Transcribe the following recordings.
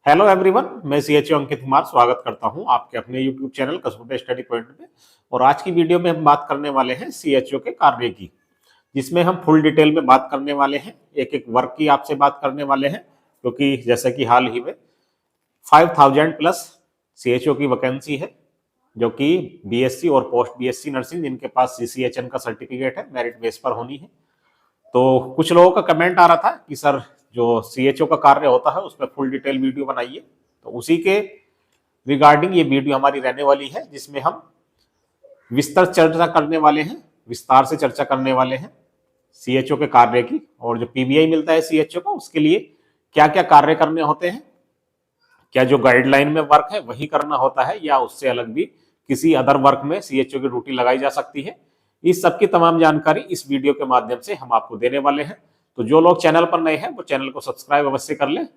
Hello everyone, मैं CHO Ankit Kumar स्वागत करता हूं आपके अपने यूट्यूब चैनल कसौटी स्टडी पॉइंट में। और आज की वीडियो में हम बात करने वाले हैं सीएचओ के कार्य की, जिसमें हम फुल डिटेल में बात करने वाले हैं। एक एक वर्क की आपसे बात करने वाले हैं, क्योंकि जैसे कि हाल ही में 5000 प्लस सीएचओ की वैकेंसी है, जो कि बीएससी और पोस्ट बीएससी नर्सिंग जिनके पास सीसीएचएन का सर्टिफिकेट है, मेरिट बेस पर होनी है। तो कुछ लोगों का कमेंट आ रहा था कि सर, जो सीएचओ का कार्य होता है उस पर फुल डिटेल वीडियो बनाइए। तो उसी के रिगार्डिंग ये वीडियो हमारी रहने वाली है, जिसमें हम विस्तार से चर्चा करने वाले हैं सीएचओ के कार्य की, और जो पीबीआई मिलता है सीएचओ को उसके लिए क्या क्या कार्य करने होते हैं, क्या जो गाइडलाइन में वर्क है वही करना होता है या उससे अलग भी किसी अदर वर्क में सीएचओ की ड्यूटी लगाई जा सकती है। इस सब की तमाम जानकारी इस वीडियो के माध्यम से हम आपको देने वाले हैं। तो जो लोग चैनल पर नए हैं वो चैनल को सब्सक्राइब अवश्य कर लें,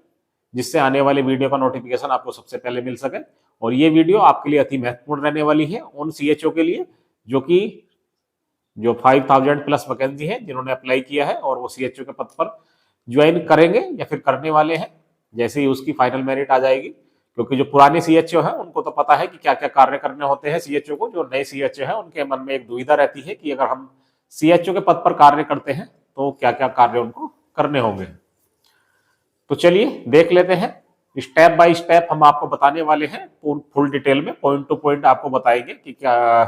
जिससे आने वाले वीडियो का नोटिफिकेशन आपको सबसे पहले मिल सके। और ये वीडियो आपके लिए अति महत्वपूर्ण रहने वाली है उन सीएचओ के लिए जो 5000 प्लस वैकेंसी है, जिन्होंने अप्लाई किया है और वो सीएचओ के पद पर ज्वाइन करेंगे या फिर करने वाले हैं जैसे ही उसकी फाइनल मेरिट आ जाएगी। क्योंकि जो पुराने सीएचओ हैं उनको तो पता है कि क्या क्या कार्य करने होते हैं सीएचओ को। जो नए सीएचओ हैं उनके मन में एक दुविधा रहती है कि अगर हम सीएचओ के पद पर कार्य करते हैं तो क्या क्या कार्य उनको करने होंगे। तो चलिए देख लेते हैं, स्टेप बाय स्टेप हम आपको बताने वाले हैं फुल डिटेल में, पॉइंट टू पॉइंट आपको बताएंगे कि क्या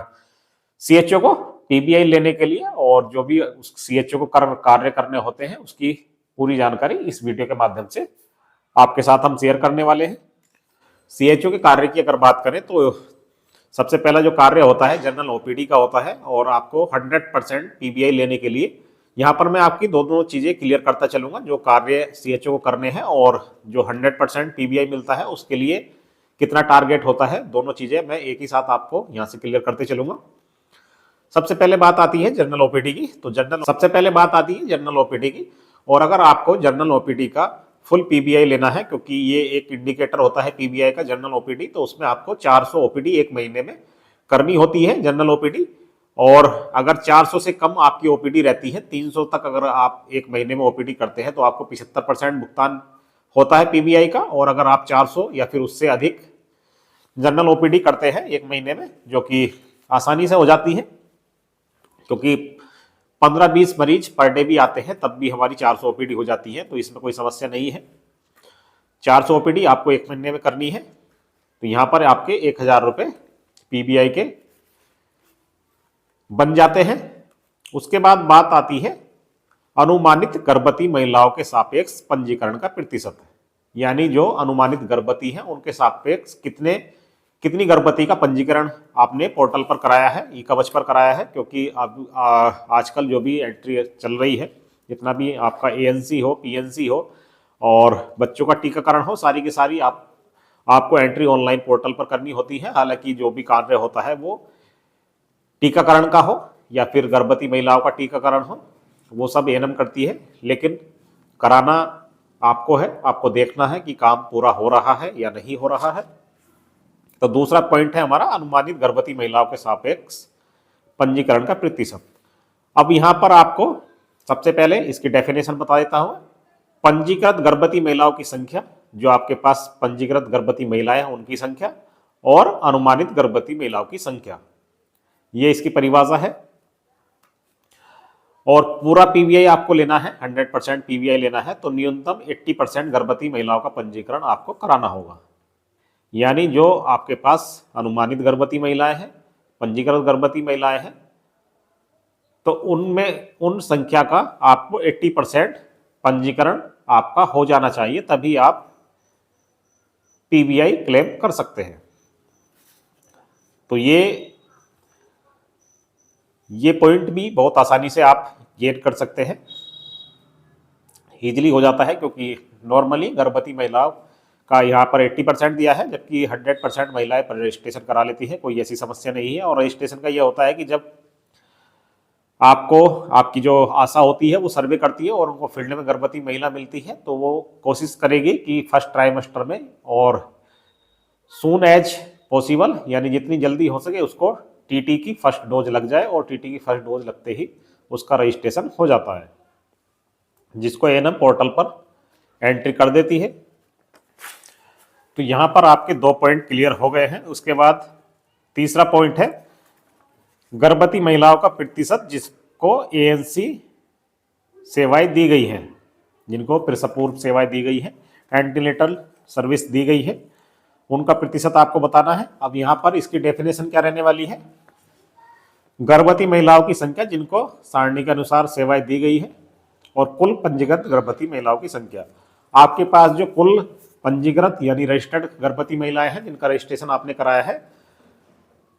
सीएचओ को पीबीआई लेने के लिए और जो भी उस सीएचओ को कार्य करने होते हैं उसकी पूरी जानकारी इस वीडियो के माध्यम से आपके साथ हम शेयर करने वाले हैं। सीएचओ के कार्य की अगर बात करें तो सबसे पहला जो कार्य होता है जनरल ओपीडी का होता है, और आपको 100% पीबीआई लेने के लिए यहाँ पर मैं आपकी दोनों चीजें क्लियर करता चलूंगा, जो कार्य सीएचओ को करने हैं और जो 100% पीबीआई मिलता है उसके लिए कितना टारगेट होता है। दोनों चीजें मैं एक ही साथ आपको यहाँ से क्लियर करते चलूंगा। सबसे पहले बात आती है जनरल ओपीडी की। तो जनरल ओपीडी की, और अगर आपको जनरल ओपीडी का फुल पीबीआई लेना है, क्योंकि ये एक इंडिकेटर होता है पीबीआई का जनरल ओपीडी, तो उसमें आपको 400 ओपीडी एक महीने में करनी होती है जनरल ओपीडी। और अगर 400 से कम आपकी ओपीडी रहती है, 300 तक अगर आप एक महीने में ओपीडी करते हैं तो आपको 75% भुगतान होता है पीबीआई का। और अगर आप 400 या फिर उससे अधिक जनरल ओपीडी करते हैं एक महीने में, जो कि आसानी से हो जाती है, क्योंकि 15-20 मरीज पर डे भी आते हैं, तब भी हमारी 400 ओपीडी हो जाती है, तो इसमें कोई समस्या नहीं है। 400 ओपीडी आपको एक महीने में करनी है, तो यहां पर आपके 1000 रुपये पीबीआई के बन जाते हैं। उसके बाद बात आती है अनुमानित गर्भवती महिलाओं के सापेक्ष पंजीकरण का प्रतिशत, यानी जो अनुमानित गर्भवती है उनके सापेक्ष कितनी गर्भवती का पंजीकरण आपने पोर्टल पर कराया है, ई कवच पर कराया है। क्योंकि अब आजकल जो भी एंट्री चल रही है, जितना भी आपका एएनसी हो, पीएनसी हो और बच्चों का टीकाकरण हो, सारी की सारी आपको एंट्री ऑनलाइन पोर्टल पर करनी होती है। हालांकि जो भी कार्य होता है वो टीकाकरण का हो या फिर गर्भवती महिलाओं का टीकाकरण हो, वो सब एएनएम करती है, लेकिन कराना आपको है। आपको देखना है कि काम पूरा हो रहा है या नहीं हो रहा है। तो दूसरा पॉइंट है हमारा अनुमानित गर्भवती महिलाओं के सापेक्ष पंजीकरण का प्रतिशत। अब यहां पर आपको सबसे पहले इसकी डेफिनेशन बता देता हूं। पंजीकृत गर्भवती महिलाओं की संख्या, जो आपके पास पंजीकृत गर्भवती महिलाएं हैं उनकी संख्या, और अनुमानित गर्भवती महिलाओं की संख्या, ये इसकी परिभाषा है। और पूरा पीवीआई आपको लेना है, 100% पीवीआई लेना है, तो न्यूनतम 80% गर्भवती महिलाओं का पंजीकरण आपको कराना होगा। यानी जो आपके पास अनुमानित गर्भवती महिलाएं हैं, पंजीकृत गर्भवती महिलाएं हैं, तो उनमें उन संख्या का आपको 80% पंजीकरण आपका हो जाना चाहिए, तभी आप पीबीआई क्लेम कर सकते हैं। तो ये पॉइंट भी बहुत आसानी से आप गेट कर सकते हैं, इजीली हो जाता है, क्योंकि नॉर्मली गर्भवती महिलाओं का यहाँ पर 80% दिया है, जबकि 100% महिलाएं पर रजिस्ट्रेशन करा लेती है, कोई ऐसी समस्या नहीं है। और रजिस्ट्रेशन का ये होता है कि जब आपकी जो आशा होती है वो सर्वे करती है और उनको फील्ड में गर्भवती महिला मिलती है, तो वो कोशिश करेगी कि फर्स्ट ट्राइमेस्टर में और सून एज पॉसिबल, यानी जितनी जल्दी हो सके उसको टीटी की फर्स्ट डोज लग जाए, और टीटी की फर्स्ट डोज लगते ही उसका रजिस्ट्रेशन हो जाता है, जिसको एएनएम पोर्टल पर एंट्री कर देती है। तो यहां पर आपके 2 पॉइंट क्लियर हो गए हैं। उसके बाद तीसरा पॉइंट है गर्भवती महिलाओं का प्रतिशत जिसको एएनसी सेवाएं दी गई हैं, जिनको प्रसव पूर्व सेवाएं दी गई है, एंटीनेटल सर्विस दी गई है, उनका प्रतिशत आपको बताना है। अब यहां पर इसकी डेफिनेशन क्या रहने वाली है, गर्भवती महिलाओं की संख्या जिनको सारणी के अनुसार सेवाएं दी गई है और कुल पंजीकृत गर्भवती महिलाओं की संख्या। आपके पास जो कुल पंजीकृत यानी रजिस्टर्ड गर्भवती महिलाएं हैं जिनका रजिस्ट्रेशन आपने कराया है,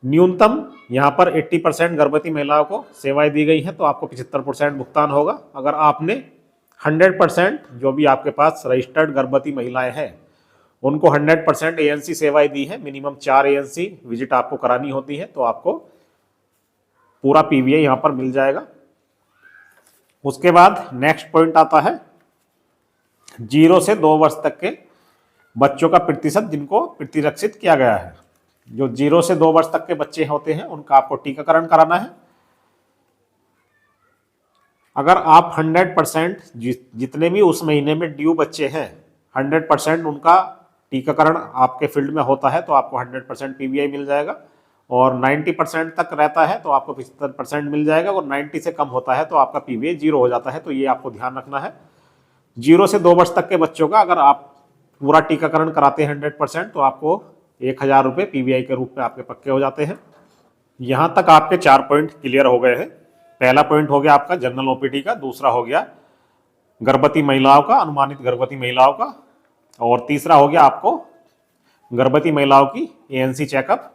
न्यूनतम यहाँ पर 80% गर्भवती महिलाओं को सेवाएं दी गई हैं तो आपको 75% भुगतान होगा। अगर आपने 100% जो भी आपके पास रजिस्टर्ड गर्भवती महिलाएं हैं उनको 100% एएनसी सेवाएं दी है, मिनिमम 4 एएनसी विजिट आपको करानी होती है, तो आपको पूरा पीवीआई यहाँ पर मिल जाएगा। उसके बाद नेक्स्ट पॉइंट आता है 0 से 2 वर्ष तक के बच्चों का प्रतिशत जिनको प्रतिरक्षित किया गया है। जो 0 से 2 वर्ष तक के बच्चे होते हैं उनका आपको टीकाकरण कराना है। अगर आप 100% जितने भी उस महीने में ड्यू बच्चे हैं 100% उनका टीकाकरण आपके फील्ड में होता है तो आपको 100% पीवीआई मिल जाएगा, और 90% तक रहता है तो आपको 75% मिल जाएगा, और 90 से कम होता है तो आपका पीवीआई 0 हो जाता है। तो ये आपको ध्यान रखना है। 0 से 2 वर्ष तक के बच्चों का अगर आप पूरा टीकाकरण कराते हैं 100% तो आपको 1000 रुपये पीवीआई के रूप में आपके पक्के हो जाते हैं। यहाँ तक आपके 4 पॉइंट क्लियर हो गए हैं। पहला पॉइंट हो गया आपका जनरल ओपीडी का, दूसरा हो गया गर्भवती महिलाओं का, अनुमानित गर्भवती महिलाओं का, और तीसरा हो गया आपको गर्भवती महिलाओं की एएनसी चेकअप।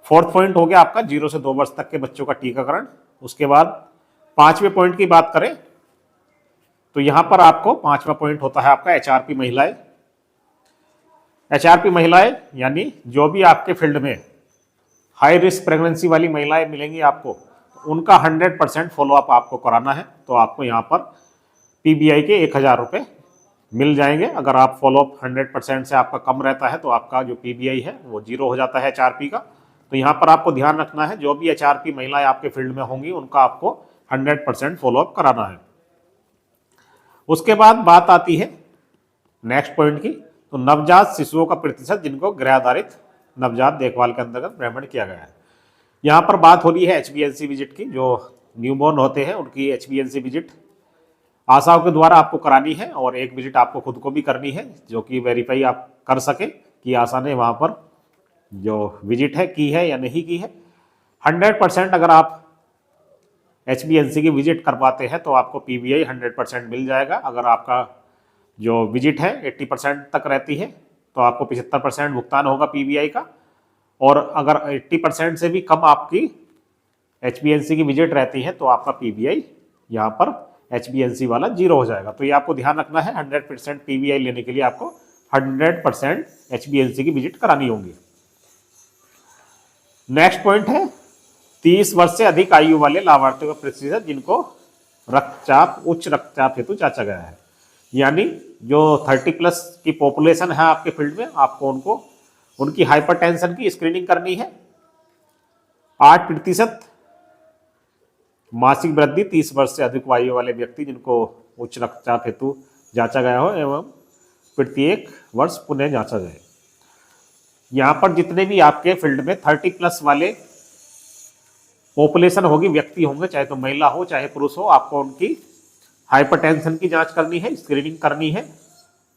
फोर्थ पॉइंट हो गया आपका 0 से 2 वर्ष तक के बच्चों का टीकाकरण। उसके बाद 5वें पॉइंट की बात करें तो यहां पर आपको 5वां पॉइंट होता है आपका एचआरपी महिलाएं। एचआरपी महिलाएं यानी जो भी आपके फील्ड में हाई रिस्क प्रेगनेंसी वाली महिलाएं मिलेंगी आपको, उनका 100% फॉलोअप आपको कराना है। तो आपको यहाँ पर पीबीआई के 1000 रुपये मिल जाएंगे। अगर आप फॉलोअप 100% से आपका कम रहता है तो आपका जो पीबीआई है वो 0 हो जाता है एचआरपी का। तो यहाँ पर आपको ध्यान रखना है जो भी एचआरपी महिलाएं आपके फील्ड में होंगी उनका आपको 100% फॉलोअप कराना है। उसके बाद बात आती है नेक्स्ट पॉइंट की, तो नवजात शिशुओं का प्रतिशत जिनको गृह आधारित नवजात देखभाल के अंतर्गत भ्रमण किया गया है। यहाँ पर बात हो रही है एचबीएनसी विजिट की। जो न्यूबॉर्न होते हैं उनकी एचबीएनसी विजिट आशाओं के द्वारा आपको करानी है, और एक विजिट आपको खुद को भी करनी है जो कि वेरीफाई आप कर सके कि आशा ने वहाँ पर जो विजिट है की है या नहीं की है। 100% अगर आप एचबीएनसी की विजिट कर पाते हैं तो आपको पीवीआई 100% मिल जाएगा। अगर आपका जो विजिट है 80% तक रहती है तो आपको 75% भुगतान होगा पीवीआई का, और अगर 80% से भी कम आपकी एचबीएनसी की विजिट रहती है तो आपका पीवीआई यहाँ पर एचबीएनसी वाला 0 हो जाएगा। तो ये आपको ध्यान रखना है, 100% पीवीआई लेने के लिए आपको 100% एचबीएनसी की विजिट करानी होगी। नेक्स्ट पॉइंट है 30 वर्ष से अधिक आयु वाले लाभार्थियों का प्रतिशत जिनको रक्तचाप उच्च रक्तचाप हेतु जांचा गया है। यानी जो 30+ की पॉपुलेशन है आपके फील्ड में, आपको उनकी हाइपरटेंशन की स्क्रीनिंग करनी है। 8% मासिक वृद्धि 30 वर्ष से अधिक आयु वाले व्यक्ति जिनको उच्च रक्तचाप हेतु जांचा गया हो एवं प्रत्येक वर्ष पुनः जांचा जाए। यहाँ पर जितने भी आपके फील्ड में 30+ वाले पॉपुलेशन होगी, व्यक्ति होंगे, चाहे तो महिला हो चाहे पुरुष हो, आपको उनकी हाइपरटेंशन की जांच करनी है, स्क्रीनिंग करनी है।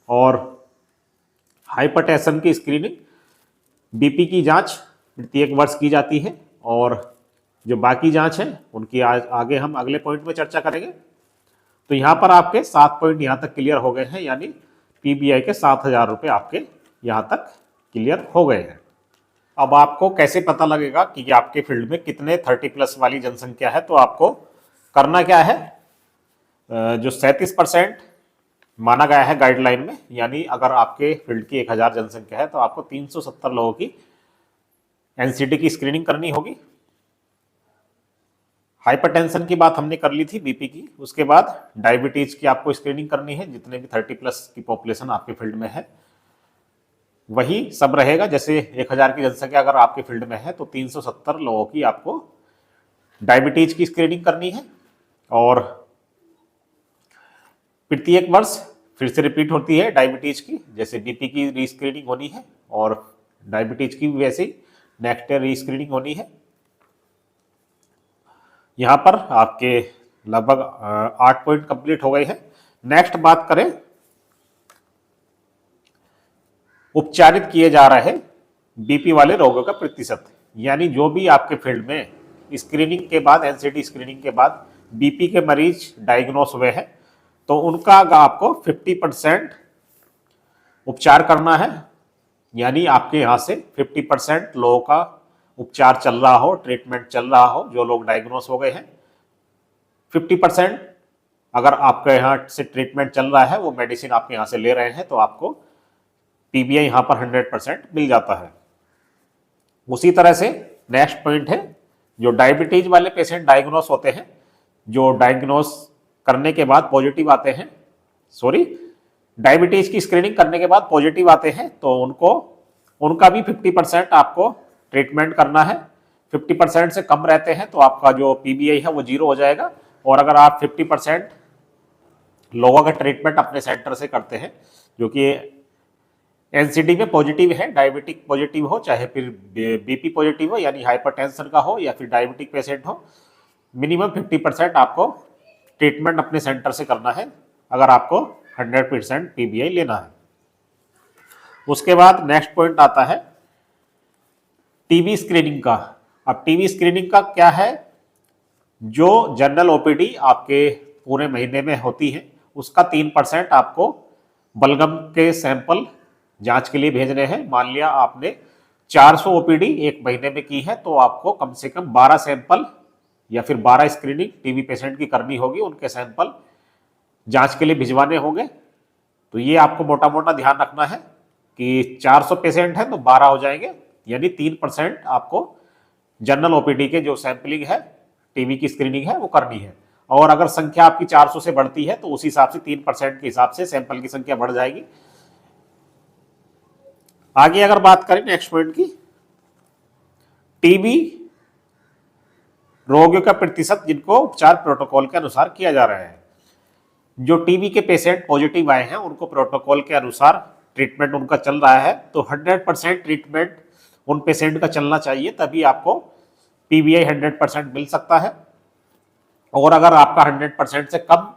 और हाइपरटेंशन की स्क्रीनिंग, बीपी की जांच प्रत्येक वर्ष की जाती है, और जो बाकी जांच है उनकी आगे हम अगले पॉइंट में चर्चा करेंगे। तो यहाँ पर आपके 7 पॉइंट यहाँ तक क्लियर हो गए हैं, यानी पीबीआई के 7000 रुपये आपके यहाँ तक क्लियर हो गए हैं। अब आपको कैसे पता लगेगा कि आपके फील्ड में कितने 30+ वाली जनसंख्या है, तो आपको करना क्या है, जो 37% माना गया है गाइडलाइन में, यानी अगर आपके फील्ड की 1000 जनसंख्या है तो आपको 370 लोगों की एनसीडी की स्क्रीनिंग करनी होगी। हाइपरटेंशन की बात हमने कर ली थी, बीपी की। उसके बाद डायबिटीज की आपको स्क्रीनिंग करनी है, जितने भी 30+ की पॉपुलेशन आपके फील्ड में है वही सब रहेगा। जैसे 1000 की जनसंख्या अगर आपके फील्ड में है तो 370 लोगों की आपको डायबिटीज की स्क्रीनिंग करनी है, और प्रत्येक वर्ष फिर से रिपीट होती है डायबिटीज की, जैसे बीपी की रीस्क्रीनिंग होनी है और डायबिटीज की भी वैसे ही नेक्स्ट ईयर रीस्क्रीनिंग होनी है। यहां पर आपके लगभग 8 पॉइंट कंप्लीट हो गए हैं। नेक्स्ट बात करें उपचारित किए जा रहे बीपी वाले रोगों का प्रतिशत, यानी जो भी आपके फील्ड में स्क्रीनिंग के बाद, एनसीटी स्क्रीनिंग के बाद बीपी के मरीज डायग्नोस हुए हैं तो उनका आपको 50% उपचार करना है। यानी आपके यहाँ से 50% लोगों का उपचार चल रहा हो, ट्रीटमेंट चल रहा हो, जो लोग डायग्नोस हो गए हैं। 50% अगर आपके यहाँ से ट्रीटमेंट चल रहा है, वो मेडिसिन आपके यहाँ से ले रहे हैं, तो आपको पीबीआई यहाँ पर 100% मिल जाता है। उसी तरह से नेक्स्ट पॉइंट है, जो डायबिटीज वाले पेशेंट डायग्नोस होते हैं, जो डायग्नोस करने के बाद पॉजिटिव आते हैं, डायबिटीज की स्क्रीनिंग करने के बाद पॉजिटिव आते हैं, तो उनका भी 50% आपको ट्रीटमेंट करना है। 50% से कम रहते हैं तो आपका जो पीबीआई है वो 0 हो जाएगा। और अगर आप 50% लोगों का ट्रीटमेंट अपने सेंटर से करते हैं, जो कि एनसीडी में पॉजिटिव है, डायबिटिक पॉजिटिव हो, चाहे फिर बीपी पॉजिटिव हो, यानी हाइपरटेंशन का हो, या फिर डायबिटिक पेशेंट हो, मिनिमम 50% आपको ट्रीटमेंट अपने सेंटर से करना है अगर आपको 100% पीबीआई लेना है। उसके बाद नेक्स्ट पॉइंट आता है टीबी स्क्रीनिंग का। अब टीबी स्क्रीनिंग का क्या है, जो जनरल ओपीडी आपके पूरे महीने में होती है उसका 3% आपको बलगम के सैंपल जांच के लिए भेजने हैं। मान लिया आपने 400 ओपीडी एक महीने में की है तो आपको कम से कम 12 सैंपल या फिर 12 स्क्रीनिंग टीबी पेशेंट की करनी होगी, उनके सैंपल जांच के लिए भिजवाने होंगे। तो ये आपको मोटा मोटा ध्यान रखना है कि 400 पेशेंट है तो 12 हो जाएंगे, यानी 3% आपको जनरल ओपीडी के जो सैंपलिंग है, टीबी की स्क्रीनिंग है, वो करनी है। और अगर संख्या आपकी 400 से बढ़ती है तो उस हिसाब से 3% के हिसाब से सैंपल की संख्या बढ़ जाएगी। आगे अगर बात करें नेक्स्ट पॉइंट की, टीबी रोगियों का प्रतिशत जिनको उपचार प्रोटोकॉल के अनुसार किया जा रहा है। जो टीबी के पेशेंट पॉजिटिव आए हैं उनको प्रोटोकॉल के अनुसार ट्रीटमेंट उनका चल रहा है, तो 100% ट्रीटमेंट उन पेशेंट का चलना चाहिए, तभी आपको पीबीआई 100% मिल सकता है। और अगर आपका 100% से कम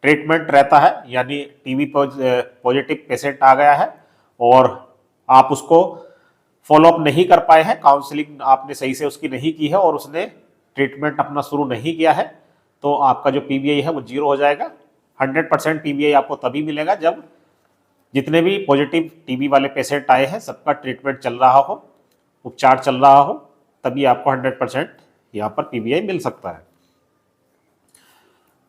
ट्रीटमेंट रहता है, यानी टीबी पॉजिटिव पेशेंट आ गया है और आप उसको फॉलोअप नहीं कर पाए हैं, काउंसलिंग आपने सही से उसकी नहीं की है और उसने ट्रीटमेंट अपना शुरू नहीं किया है, तो आपका जो पीबीआई है वो 0 हो जाएगा। 100% पीबीआई आपको तभी मिलेगा जब जितने भी पॉजिटिव टीबी वाले पेशेंट आए हैं सबका ट्रीटमेंट चल रहा हो, उपचार चल रहा हो, तभी आपको 100% यहाँ पर पीबीआई मिल सकता है।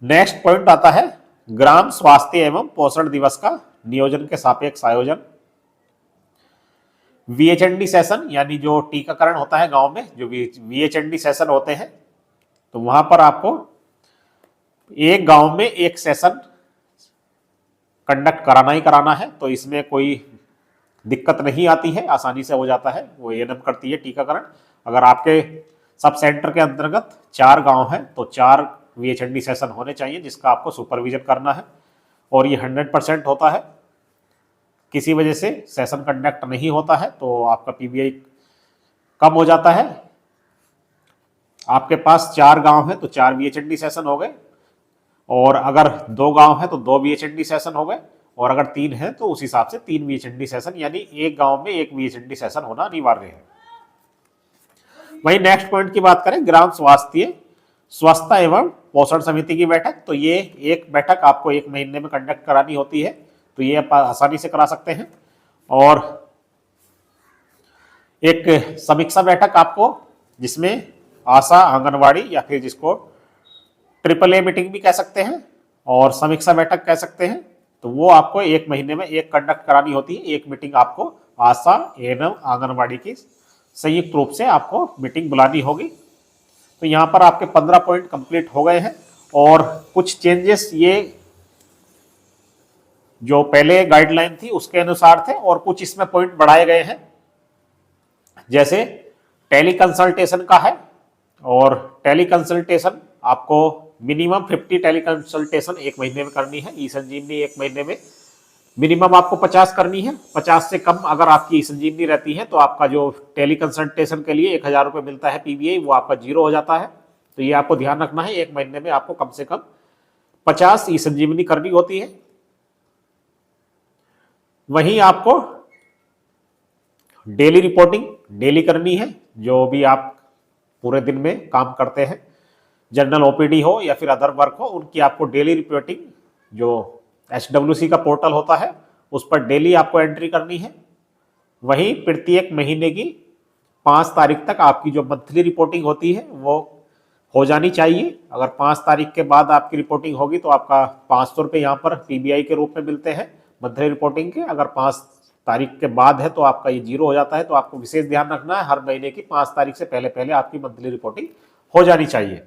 नेक्स्ट पॉइंट आता है ग्राम स्वास्थ्य एवं पोषण दिवस का नियोजन के सापेक्ष आयोजन। वीएचएनडी सेशन, यानी जो टीकाकरण होता है गांव में, जो वीएचएनडी सेशन होते हैं, तो वहां पर आपको एक गांव में एक सेशन कंडक्ट कराना ही कराना है, तो इसमें कोई दिक्कत नहीं आती है, आसानी से हो जाता है। वो एएनएम करती है टीकाकरण। अगर आपके सब सेंटर के अंतर्गत 4 गांव हैं तो 4 वीएचएनडी सेशन होने चाहिए जिसका आपको सुपरविजन करना है, और ये 100% होता है। किसी वजह से सेशन कंडक्ट नहीं होता है तो आपका पीबीआई कम हो जाता है। आपके पास 4 गांव है तो 4 वीएचएनडी सेशन हो गए, और अगर 2 गांव है तो 2 वीएचएनडी सेशन हो गए, और अगर 3 है तो उस हिसाब से 3 वीएचएनडी सेशन, यानी एक गांव में एक वीएचएनडी सेशन होना अनिवार्य है। वही नेक्स्ट पॉइंट की बात करें, ग्राम स्वास्थ्य स्वच्छता एवं पोषण समिति की बैठक, तो ये एक बैठक आपको एक महीने में कंडक्ट करानी होती है, तो ये आप आसानी से करा सकते हैं। और एक समीक्षा बैठक आपको, जिसमें आशा, आंगनवाड़ी, या फिर जिसको ट्रिपल ए मीटिंग भी कह सकते हैं और समीक्षा बैठक कह सकते हैं, तो वो आपको एक महीने में एक कंडक्ट करानी होती है। एक मीटिंग आपको आशा एवं आंगनवाड़ी की संयुक्त रूप से आपको मीटिंग बुलानी होगी। तो यहाँ पर आपके 15 पॉइंट कंप्लीट हो गए हैं, और कुछ चेंजेस ये जो पहले गाइडलाइन थी उसके अनुसार थे, और कुछ इसमें पॉइंट बढ़ाए गए हैं। जैसे टेली कंसल्टेशन का है, और टेली कंसल्टेशन आपको मिनिमम 50 टेली कंसल्टेशन एक महीने में करनी है। ई संजीवनी एक महीने में मिनिमम आपको 50 करनी है। 50 से कम अगर आपकी ई संजीवनी रहती है तो आपका जो टेली कंसल्टेशन के लिए 1000 रुपये मिलता है पीबीआई, वो आपका जीरो हो जाता है। तो ये आपको ध्यान रखना है, एक महीने में आपको कम से कम 50 ई संजीवनी करनी होती है। वहीं आपको डेली रिपोर्टिंग डेली करनी है, जो भी आप पूरे दिन में काम करते हैं, जनरल ओपीडी हो या फिर अदर वर्क हो, उनकी आपको डेली रिपोर्टिंग जो HWC का पोर्टल होता है उस पर डेली आपको एंट्री करनी है। वहीं प्रत्येक महीने की 5 तारीख तक आपकी जो मंथली रिपोर्टिंग होती है वो हो जानी चाहिए। अगर 5 तारीख के बाद आपकी रिपोर्टिंग होगी तो आपका 500 रुपये यहाँ पर पीबीआई के रूप में मिलते हैं मंथली रिपोर्टिंग के। अगर 5 तारीख के बाद है तो आपका ये जीरो हो जाता है। तो आपको विशेष ध्यान रखना है, हर महीने की 5 तारीख से पहले पहले आपकी मंथली रिपोर्टिंग हो जानी चाहिए।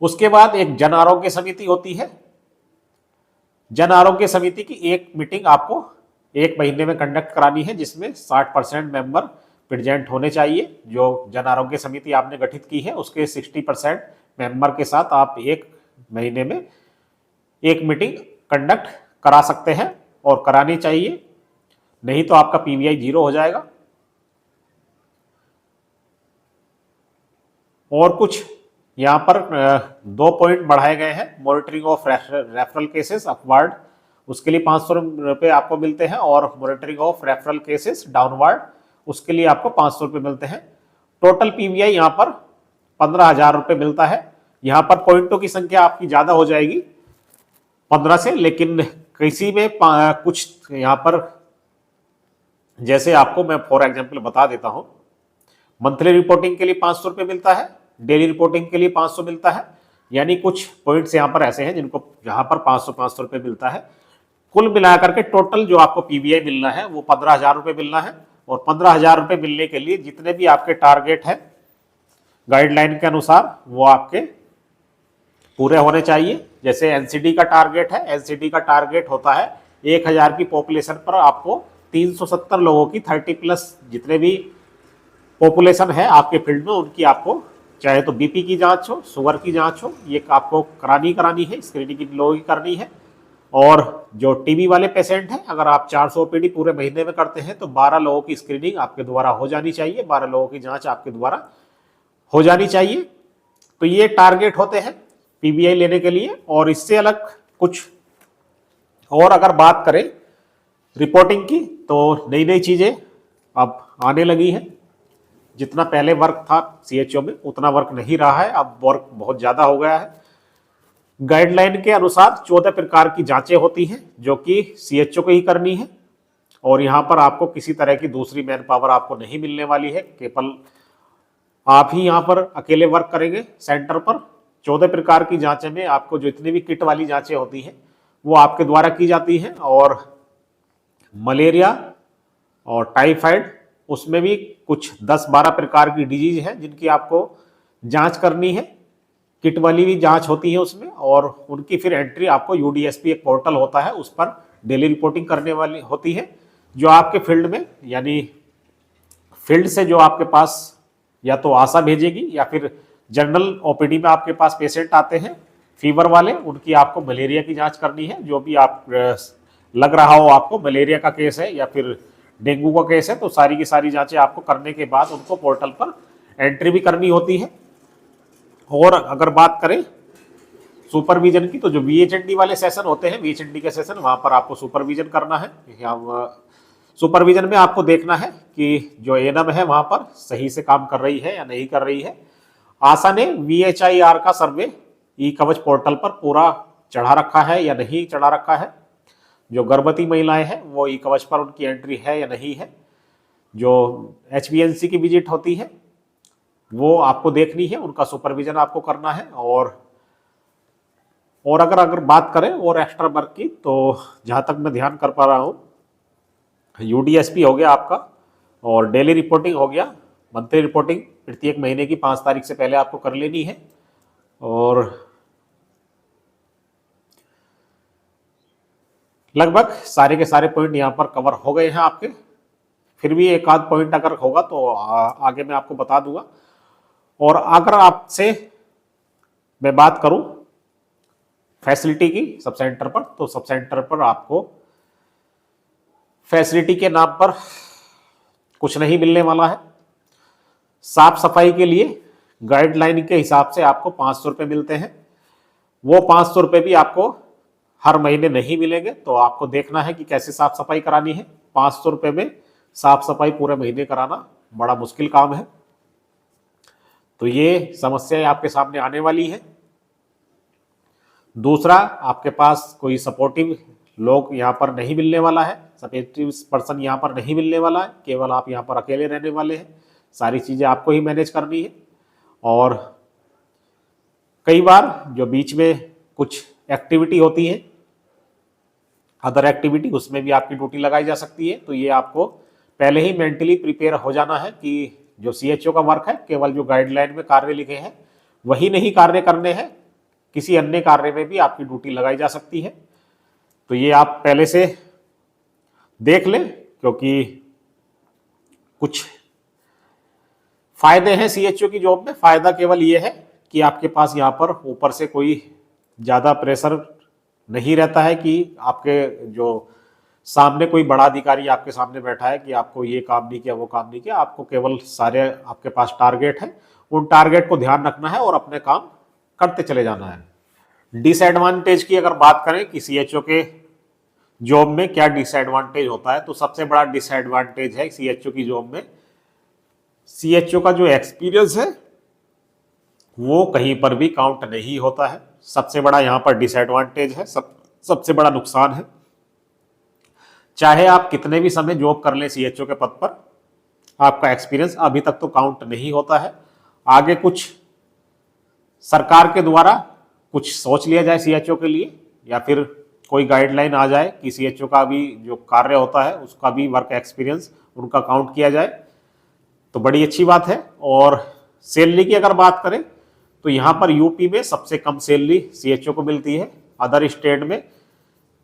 उसके बाद एक जन आरोग्य समिति होती है। जन आरोग्य समिति की एक मीटिंग आपको एक महीने में कंडक्ट करानी है, जिसमें 60% मेंबर प्रेजेंट होने चाहिए। जो जन आरोग्य समिति आपने गठित की है उसके 60% मेंबर के साथ आप एक महीने में एक मीटिंग कंडक्ट करा सकते हैं और करानी चाहिए, नहीं तो आपका पीवीआई जीरो हो जाएगा। और कुछ यहाँ पर 2 पॉइंट बढ़ाए गए हैं। Monitoring of referral cases upward, उसके लिए 500 रुपये आपको मिलते हैं, और monitoring of referral cases downward, उसके लिए आपको 500 रुपये मिलते हैं। टोटल पीवीआई यहाँ पर 15,000 रुपये मिलता है। यहाँ पर पॉइंटों की संख्या आपकी ज़्यादा हो जाएगी 15 से, लेकिन किसी में कुछ यहाँ पर, जैसे आपको मैं फॉर एग्जाम्पल बता देता हूँ, मंथली रिपोर्टिंग के लिए 500 रुपये मिलता है, डेली रिपोर्टिंग के लिए 500 मिलता है। यानी कुछ पॉइंट्स यहाँ पर ऐसे हैं जिनको यहाँ पर 500 रुपये मिलता है। कुल मिलाकर के टोटल जो आपको पीवीआई मिलना है वो 15,000 रुपये मिलना है। और 15,000 रुपये मिलने के लिए जितने भी आपके टारगेट है गाइडलाइन के अनुसार वो आपके पूरे होने चाहिए। जैसे एनसीडी का टारगेट है, एनसीडी का टारगेट होता है 1000 की पॉपुलेशन पर आपको 370 लोगों की 30+ जितने भी पॉपुलेशन है आपके फील्ड में उनकी आपको चाहे तो बीपी की जांच हो, शुगर की जांच हो, ये आपको करानी है, स्क्रीनिंग की लोगों की करनी है। और जो टीबी वाले पेशेंट हैं, अगर आप 400 ओपीडी पूरे महीने में करते हैं तो 12 लोगों की स्क्रीनिंग आपके द्वारा हो जानी चाहिए, 12 लोगों की जांच आपके द्वारा हो जानी चाहिए। तो ये टारगेट होते हैं पीबीआई लेने के लिए। और इससे अलग कुछ और अगर बात करें रिपोर्टिंग की, तो नई नई चीज़ें अब आने लगी हैं। जितना पहले वर्क था सीएचओ में उतना वर्क नहीं रहा है, अब वर्क बहुत ज़्यादा हो गया है। गाइडलाइन के अनुसार 14 प्रकार की जांचें होती हैं जो कि सीएचओ को ही करनी है, और यहाँ पर आपको किसी तरह की दूसरी मैन पावर आपको नहीं मिलने वाली है, केवल आप ही यहाँ पर अकेले वर्क करेंगे सेंटर पर। 14 प्रकार की जांचें में आपको जो इतनी भी किट वाली जांचें होती हैं वो आपके द्वारा की जाती हैं। और मलेरिया और टाइफाइड, उसमें भी कुछ 10-12 प्रकार की डिजीज हैं जिनकी आपको जांच करनी है। किट वाली भी जांच होती है उसमें, और उनकी फिर एंट्री आपको यूडीएसपी एक पोर्टल होता है उस पर डेली रिपोर्टिंग करने वाली होती है। जो आपके फील्ड में, यानी फील्ड से जो आपके पास या तो आशा भेजेगी या फिर जनरल ओपीडी में आपके पास पेशेंट आते हैं फीवर वाले, उनकी आपको मलेरिया की जांच करनी है। जो भी आप लग रहा हो आपको मलेरिया का केस है या फिर डेंगू का केस है, तो सारी की सारी जांचें आपको करने के बाद उनको पोर्टल पर एंट्री भी करनी होती है। और अगर बात करें सुपरविजन की, तो जो वीएचएनडी वाले सेशन होते हैं, वीएचएनडी के सेशन, वहां पर आपको सुपरविजन करना है। सुपरविजन में आपको देखना है कि जो एएनएम है वहां पर सही से काम कर रही है या नहीं कर रही है। आशा ने VHIR का सर्वे ई कवच पोर्टल पर पूरा चढ़ा रखा है या नहीं चढ़ा रखा है। जो गर्भवती महिलाएं हैं वो ई कवच पर उनकी एंट्री है या नहीं है। जो HbA1c की विजिट होती है वो आपको देखनी है, उनका सुपरविजन आपको करना है। और अगर बात करें और एक्स्ट्रा वर्क की, तो जहाँ तक मैं ध्यान कर पा रहा हूँ, यूडीएसपी हो गया आपका, और डेली रिपोर्टिंग हो गया। मंथली रिपोर्टिंग प्रत्येक महीने की 5 तारीख से पहले आपको कर लेनी है। और लगभग सारे के सारे पॉइंट यहाँ पर कवर हो गए हैं आपके। फिर भी एक आध पॉइंट अगर होगा तो आगे मैं आपको बता दूंगा। और अगर आपसे मैं बात करूं फैसिलिटी की सब सेंटर पर, तो सब सेंटर पर आपको फैसिलिटी के नाम पर कुछ नहीं मिलने वाला है। साफ सफाई के लिए गाइडलाइन के हिसाब से आपको 500 रुपये मिलते हैं। वो 500 रुपये भी आपको हर महीने नहीं मिलेंगे, तो आपको देखना है कि कैसे साफ सफाई करानी है। 500 रुपये में साफ सफाई पूरे महीने कराना बड़ा मुश्किल काम है, तो ये समस्याएं आपके सामने आने वाली है। दूसरा, आपके पास कोई सपोर्टिव लोग यहाँ पर नहीं मिलने वाला है, सपोर्टिव पर्सन यहाँ पर नहीं मिलने वाला है, केवल आप यहाँ पर अकेले रहने वाले हैं। सारी चीज़ें आपको ही मैनेज करनी है। और कई बार जो बीच में कुछ एक्टिविटी होती है, अदर एक्टिविटी, उसमें भी आपकी ड्यूटी लगाई जा सकती है। तो ये आपको पहले ही मेंटली प्रिपेयर हो जाना है कि जो सीएचओ का वर्क है, केवल जो गाइडलाइन में कार्य लिखे हैं वही नहीं कार्य करने हैं, किसी अन्य कार्य में भी आपकी ड्यूटी लगाई जा सकती है। तो ये आप पहले से देख लें, क्योंकि कुछ फायदे हैं सीएचओ की जॉब में। फायदा केवल ये है कि आपके पास यहाँ पर ऊपर से कोई ज़्यादा प्रेशर नहीं रहता है कि आपके जो सामने कोई बड़ा अधिकारी आपके सामने बैठा है कि आपको ये काम नहीं किया, वो काम नहीं किया। आपको केवल सारे आपके पास टारगेट है, उन टारगेट को ध्यान रखना है और अपने काम करते चले जाना है। डिसएडवांटेज की अगर बात करें कि सीएचओ के जॉब में क्या डिसएडवांटेज होता है, तो सबसे बड़ा डिसएडवांटेज है सीएचओ की जॉब में, सीएचओ का जो एक्सपीरियंस है वो कहीं पर भी काउंट नहीं होता है। सबसे बड़ा यहाँ पर डिसएडवांटेज है, सबसे बड़ा नुकसान है। चाहे आप कितने भी समय जॉब कर लें सीएचओ के पद पर, आपका एक्सपीरियंस अभी तक तो काउंट नहीं होता है। आगे कुछ सरकार के द्वारा कुछ सोच लिया जाए सीएचओ के लिए, या फिर कोई गाइडलाइन आ जाए कि सीएचओ का भी जो कार्य होता है उसका भी वर्क एक्सपीरियंस उनका काउंट किया जाए, तो बड़ी अच्छी बात है। और सैलरी की अगर बात करें तो यहाँ पर यूपी में सबसे कम सैलरी सीएचओ को मिलती है। अदर स्टेट में,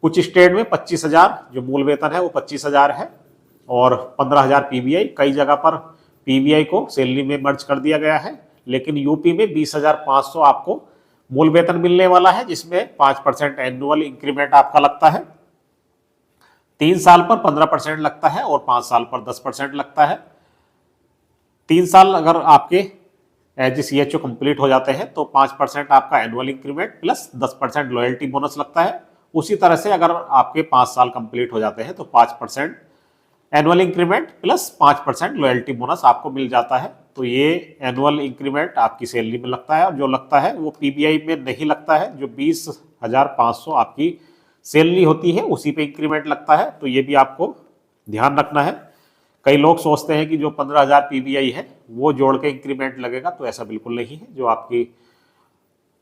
कुछ स्टेट में 25,000 जो मूल वेतन है वो 25,000 है, और 15,000 पीबीआई। कई जगह पर पीबीआई को सैलरी में मर्ज कर दिया गया है, लेकिन यूपी में 20,500 आपको मूल वेतन मिलने वाला है, जिसमें 5% एनुअल इंक्रीमेंट आपका लगता है। 3 साल पर 15% लगता है और 5 साल पर 10% लगता है। 3 साल अगर आपके एज सीएचओ कंप्लीट हो जाते हैं तो 5% आपका annual increment plus 10% loyalty bonus लगता है। उसी तरह से अगर आपके 5 साल कंप्लीट हो जाते हैं तो 5% annual increment plus 5% loyalty bonus आपको मिल जाता है। तो ये एनुअल इंक्रीमेंट आपकी सैलरी में लगता है, और जो लगता है वो पीबीआई में नहीं लगता है। जो 20,500 आपकी सैलरी होती है उसी पे इंक्रीमेंट लगता है। तो ये भी आपको ध्यान रखना है। कई लोग सोचते हैं कि जो 15,000 पीबीआई है वो जोड़ के इंक्रीमेंट लगेगा, तो ऐसा बिल्कुल नहीं है। जो आपकी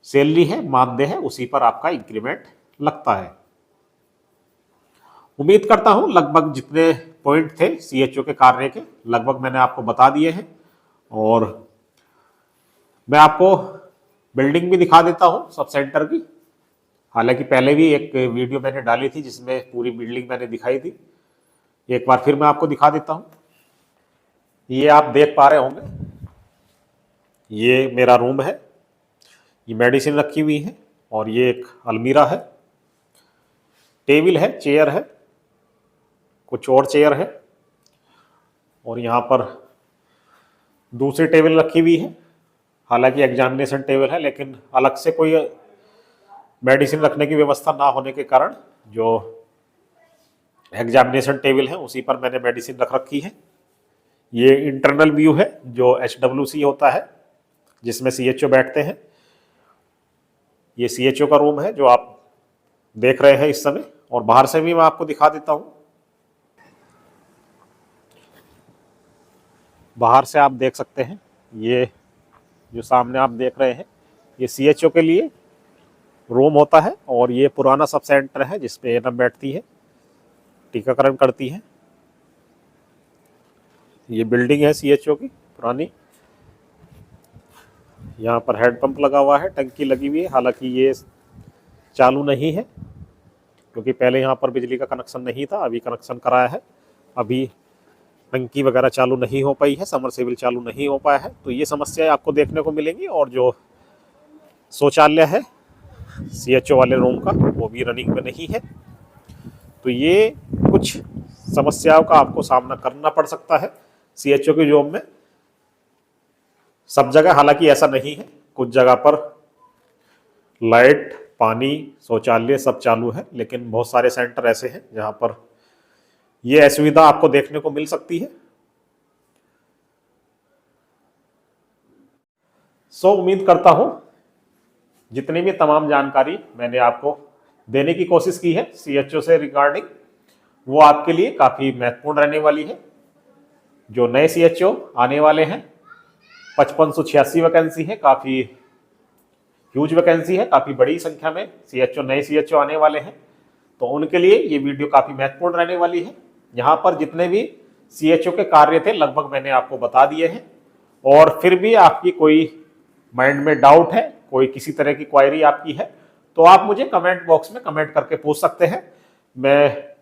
सैलरी है, मानदेय है, उसी पर आपका इंक्रीमेंट लगता है। उम्मीद करता हूं लगभग जितने पॉइंट थे सीएचओ के कार्य के लगभग मैंने आपको बता दिए हैं। और मैं आपको बिल्डिंग भी दिखा देता हूं सब सेंटर की। हालांकि पहले भी एक वीडियो मैंने डाली थी जिसमें पूरी बिल्डिंग मैंने दिखाई थी, एक बार फिर मैं आपको दिखा देता हूं। ये आप देख पा रहे होंगे, ये मेरा रूम है, ये मेडिसिन रखी हुई है, और ये एक अलमीरा है, टेबल है, चेयर है, कुछ और चेयर है, और यहाँ पर दूसरी टेबल रखी हुई है। हालांकि एग्जामिनेशन टेबल है, लेकिन अलग से कोई मेडिसिन रखने की व्यवस्था ना होने के कारण जो एग्जामिनेशन टेबल है उसी पर मैंने मेडिसिन रख रखी है। ये इंटरनल व्यू है जो एचडब्ल्यूसी होता है, जिसमें सीएचओ बैठते हैं। ये सीएचओ का रूम है जो आप देख रहे हैं इस समय, और बाहर से भी मैं आपको दिखा देता हूं। बाहर से आप देख सकते हैं, ये जो सामने आप देख रहे हैं ये सीएचओ के लिए रूम होता है, और ये पुराना सब सेंटर है जिसपे एएनएम बैठती है, टीकाकरण करती है। ये बिल्डिंग है सीएचओ की पुरानी। यहाँ पर हेड पंप लगा हुआ है, टंकी लगी हुई है। हालांकि ये चालू नहीं है क्योंकि पहले यहाँ पर बिजली का कनेक्शन नहीं था, अभी कनेक्शन कराया है। अभी टंकी वगैरह चालू नहीं हो पाई है, समरसेबल चालू नहीं हो पाया है। तो ये समस्याएं आपको देखने को मिलेंगी। और जो शौचालय है सीएचओ वाले रूम का, वो भी रनिंग में नहीं है। तो ये कुछ समस्याओं का आपको सामना करना पड़ सकता है सीएचओ की जॉब में। सब जगह हालांकि ऐसा नहीं है, कुछ जगह पर लाइट, पानी, शौचालय सब चालू है, लेकिन बहुत सारे सेंटर ऐसे हैं जहां पर ये असुविधा आपको देखने को मिल सकती है। उम्मीद करता हूं जितनी भी तमाम जानकारी मैंने आपको देने की कोशिश की है सीएचओ से रिगार्डिंग, वो आपके लिए काफी महत्वपूर्ण रहने वाली है। जो नए सीएचओ आने वाले हैं, 5586 वैकेंसी है, काफी ह्यूज वैकेंसी है, काफी बड़ी संख्या में सीएचओ, नए सीएचओ आने वाले हैं। तो उनके लिए ये वीडियो काफी महत्वपूर्ण रहने वाली है। यहाँ पर जितने भी सीएचओ के कार्य थे लगभग मैंने आपको बता दिए हैं। और फिर भी आपकी कोई माइंड में डाउट है, कोई किसी तरह की क्वायरी आपकी है, तो आप मुझे कमेंट बॉक्स में कमेंट करके पूछ सकते हैं। मैं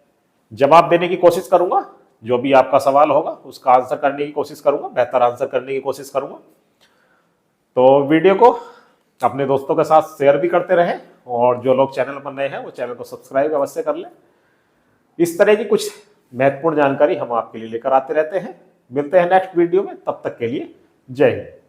जवाब देने की कोशिश करूंगा, जो भी आपका सवाल होगा उसका आंसर करने की कोशिश करूंगा, बेहतर आंसर करने की कोशिश करूंगा। तो वीडियो को अपने दोस्तों के साथ शेयर भी करते रहें, और जो लोग चैनल पर नए हैं वो चैनल को सब्सक्राइब अवश्य कर लें। इस तरह की कुछ महत्वपूर्ण जानकारी हम आपके लिए लेकर आते रहते हैं। मिलते हैं नेक्स्ट वीडियो में, तब तक के लिए जय हिंद।